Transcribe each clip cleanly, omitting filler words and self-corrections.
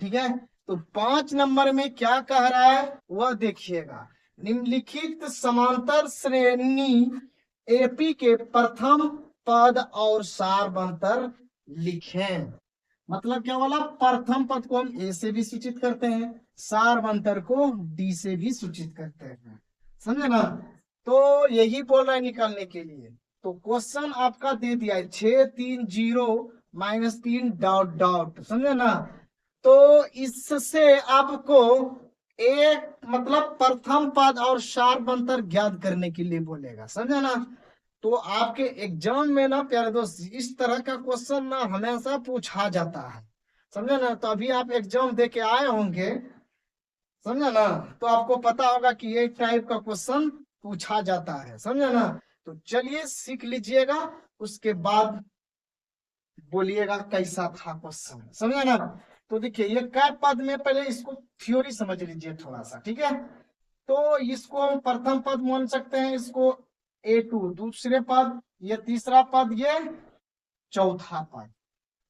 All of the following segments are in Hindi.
ठीक है। तो 5 नंबर में क्या कह रहा है वह देखिएगा। निम्नलिखित समांतर श्रेणी एपी के प्रथम पद और सारवंतर लिखें। मतलब क्या बोला, प्रथम पद को हम ए से भी सूचित करते हैं, सारवंतर को डी से भी सूचित करते हैं, समझे ना। तो यही बोल रहा है निकालने के लिए। तो क्वेश्चन आपका दे दिया है 6 3 0 -3 डॉट डॉट, समझे ना। तो इससे आपको एक मतलब प्रथम पद और सारवंतर ज्ञात करने के लिए बोलेगा, समझे ना। तो आपके एग्जाम में ना प्यारे दोस्त इस तरह का क्वेश्चन ना हमेशा पूछा जाता है, समझे ना। तो अभी आप एग्जाम दे के आए होंगे, समझे ना। तो आपको पता होगा कि ये टाइप का क्वेश्चन पूछा जाता है, समझे ना। तो चलिए सीख लीजिएगा, उसके बाद बोलिएगा कैसा था क्वेश्चन, समझे ना। तो देखिए ये कै पद में, पहले इसको थ्योरी समझ लीजिए थोड़ा सा, ठीक है। तो इसको हम प्रथम पद मान सकते हैं, इसको A2 दूसरे पद, ये तीसरा पद, ये चौथा पद,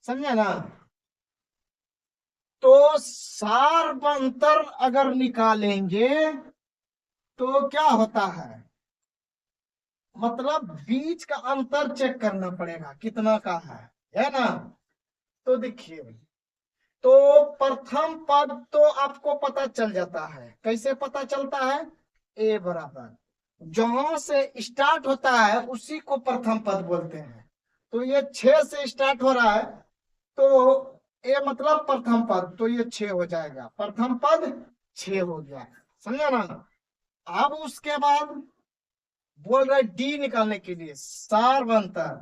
समझे ना। तो सारवंतर अगर निकालेंगे तो क्या होता है, मतलब बीच का अंतर चेक करना पड़ेगा कितना का है ना। तो देखिए, तो प्रथम पद तो आपको पता चल जाता है, कैसे पता चलता है, ए बराबर जहां से स्टार्ट होता है उसी को प्रथम पद बोलते हैं। तो ये 6 से स्टार्ट हो रहा है, तो ए मतलब प्रथम पद, तो ये 6 हो जाएगा, प्रथम पद 6 हो गया, समझा ना। अब उसके बाद बोल रहे डी निकालने के लिए सारवंतर।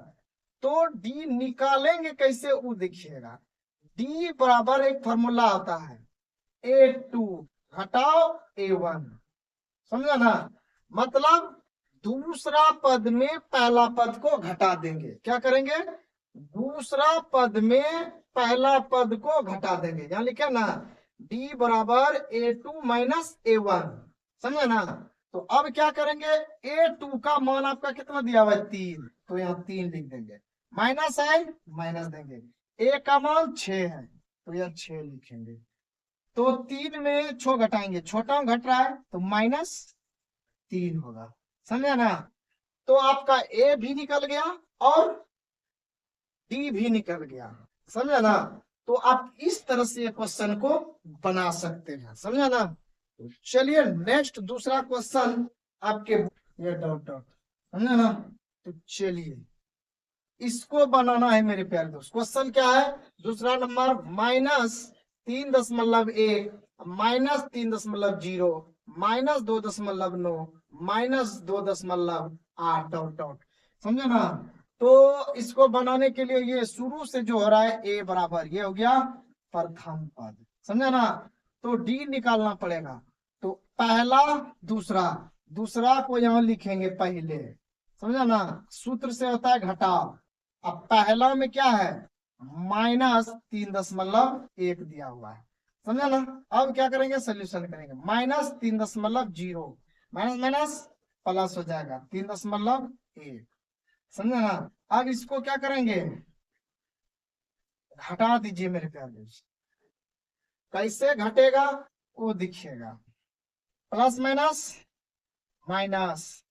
तो डी निकालेंगे कैसे वो देखिएगा। डी बराबर एक फॉर्मूला आता है, A2 घटाओ A1, समझा ना। मतलब दूसरा पद में पहला पद को घटा देंगे, क्या करेंगे, दूसरा पद में पहला पद को घटा देंगे, यहाँ लिखे ना D बराबर A2 माइनस A1, समझे ना। तो अब क्या करेंगे, A2 का मान आपका कितना दिया हुआ है 3, तो यहाँ 3 लिख देंगे, माइनस है माइनस देंगे, A का मान 6 है तो यहाँ 6 लिखेंगे। तो 3 में 6 घटाएंगे, छोटा घट रहा है तो -3 होगा, समझे ना। तो आपका ए भी निकल गया और डी भी निकल गया, समझे ना। तो आप इस तरह से क्वेश्चन को बना सकते हैं, समझे ना। तो चलिए नेक्स्ट दूसरा क्वेश्चन आपके, ये डॉट डॉट, समझे ना। तो चलिए इसको बनाना है मेरे प्यारे दोस्त। क्वेश्चन क्या है, दूसरा नंबर -3.1 -3.0 -2.9 -2.8 डॉट डॉट, समझे ना। तो इसको बनाने के लिए ये शुरू से जो हो रहा है ए बराबर ये हो गया प्रथम पद, समझे ना। तो डी निकालना पड़ेगा। तो पहला दूसरा, दूसरा को यहाँ लिखेंगे पहले, समझा ना। सूत्र से होता है घटाव। अब पहला में क्या है, -3.1 दिया हुआ है, समझा ना। अब क्या करेंगे, सोल्यूशन करेंगे, -3.0, माइनस माइनस प्लस हो जाएगा 3.1, समझा ना। अब इसको क्या करेंगे, घटा दीजिए मेरे प्यारे दोस्त। कैसे घटेगा वो दिखिएगा, प्लस माइनस माइनस।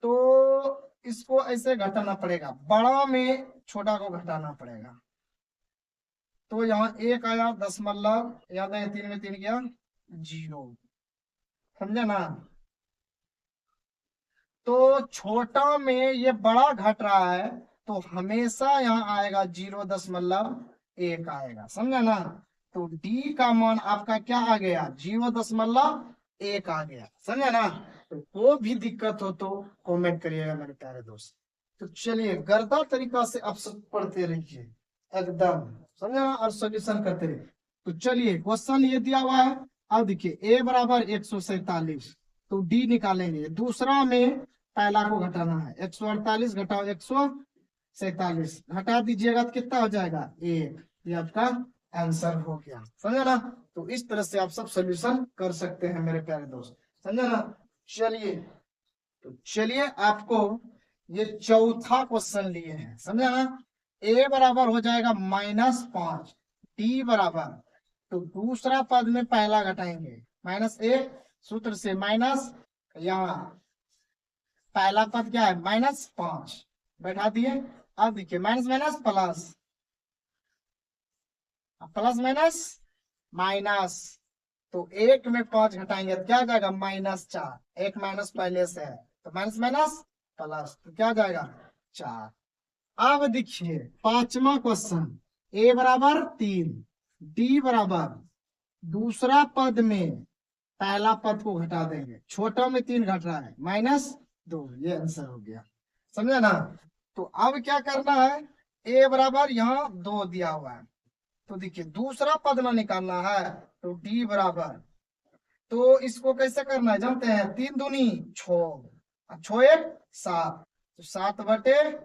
तो इसको ऐसे घटाना पड़ेगा, बड़ा में छोटा को घटाना पड़ेगा। तो यहाँ 1 आया, दशमलव याद है, 3 में 3 गया 0, समझे ना। तो छोटा में ये बड़ा घट रहा है तो हमेशा यहाँ आएगा 0.1 आएगा, समझे ना। तो डी का मान आपका क्या आ गया, 0.1 आ गया, समझे ना। तो वो भी दिक्कत हो तो कमेंट करिएगा मेरे प्यारे दोस्त। तो चलिए गर्दा तरीका से आप सब पढ़ते रहिए एकदम, समझे ना, और सोल्यूशन करते रहिए। तो चलिए क्वेश्चन ये दिया हुआ है। अब देखिए ए बराबर 147, तो डी निकालेंगे। दूसरा में पहला को घटाना है, 148 घटाओ 147, घटा दीजिएगा तो कितना हो जाएगा 1, ये आपका आंसर हो गया, समझे ना। तो इस तरह से आप सब सोल्यूशन कर सकते हैं मेरे प्यारे दोस्त, समझे ना। चलिए, तो चलिए आपको ये चौथा क्वेश्चन लिए हैं, समझे ना। ए बराबर हो जाएगा -5, डी बराबर, तो दूसरा पद में पहला घटाएंगे -1 सूत्र से माइनस, यहाँ पहला पद क्या है -5 बैठा दिए। अब देखिए minus minus plus, plus minus minus, तो 1 में 5 घटाएंगे तो क्या जाएगा -4, एक माइनस पहले से है तो माइनस माइनस प्लस, तो क्या जाएगा 4। अब देखिए पांचवा क्वेश्चन, ए बराबर 3, डी बराबर, दूसरा पद में पहला पद को घटा देंगे, छोटा में 3 घट रहा है -2, ये आंसर हो गया, समझे ना। तो अब क्या करना है, ए बराबर यहाँ 2 दिया हुआ है, तो देखिए दूसरा पद ना निकालना है, तो डी बराबर, तो इसको कैसे करना है जानते हैं, 3 दूनी 6, 6 1 7, तो 7/3,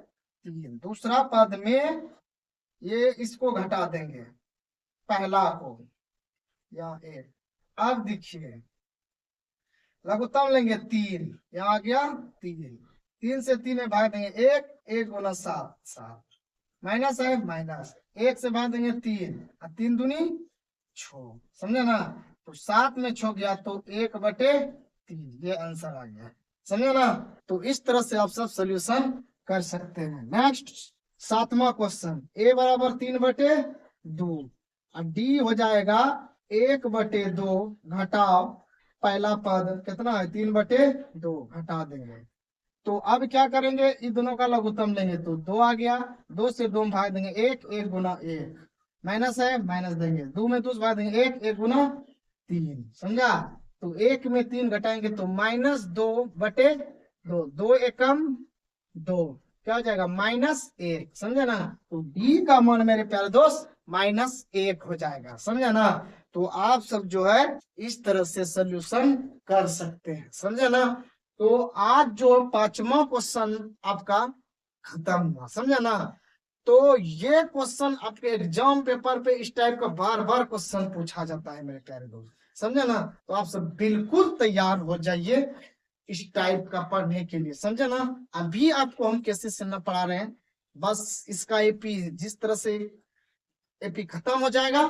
दूसरा पद में ये इसको घटा देंगे पहला को, यहाँ 1। अब देखिए लघुत्तम लेंगे 3, यहाँ आ गया 3, 3 से 3 में भाग देंगे 1, 1 गुना 7, 7 माइनस है माइनस, 1 से भाग देंगे 3, 3 दूनी 6, समझे ना। तो 7 में 6 गया तो 1/3, ये आंसर आ गया, समझे ना। तो इस तरह से आप सब सोल्यूशन कर सकते हैं। नेक्स्ट 7वां क्वेश्चन, ए बराबर 3/2 और डी हो जाएगा 1/2 घटाओ पहला पद कितना है 3/2 घटा देंगे। तो अब क्या करेंगे, इन दोनों का लघुत्तम लेंगे तो 2 आ गया, 2 से 2 में भाग देंगे 1, 1 गुना 1 माइनस है माइनस देंगे, 2 में 2 से भाग देंगे 1, 1 गुना 3, समझा। तो 1 में 3 घटाएंगे तो -2/2, 2 एकम 2, क्या हो जाएगा -1, समझे ना। तो डी का मान मेरे प्यारे दोस्त -1 हो जाएगा, समझे ना। तो आप सब जो है इस तरह से सोल्यूशन कर सकते हैं, समझे ना। तो आज जो 5वां क्वेश्चन आपका खत्म हुआ, समझे ना। तो ये क्वेश्चन आपके एग्जाम पेपर पे इस टाइप का बार बार क्वेश्चन पूछा जाता है मेरे प्यारे दोस्त, समझे ना। तो आप सब बिल्कुल तैयार हो जाइए इस टाइप का पढ़ने के लिए, समझे ना। अभी आपको हम कैसे से न पढ़ा रहे हैं, बस इसका एपी जिस तरह से एपी खत्म हो जाएगा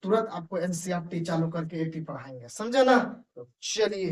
तुरंत आपको एनसीईआरटी चालू करके एपी पढ़ाएंगे, समझे ना। तो चलिए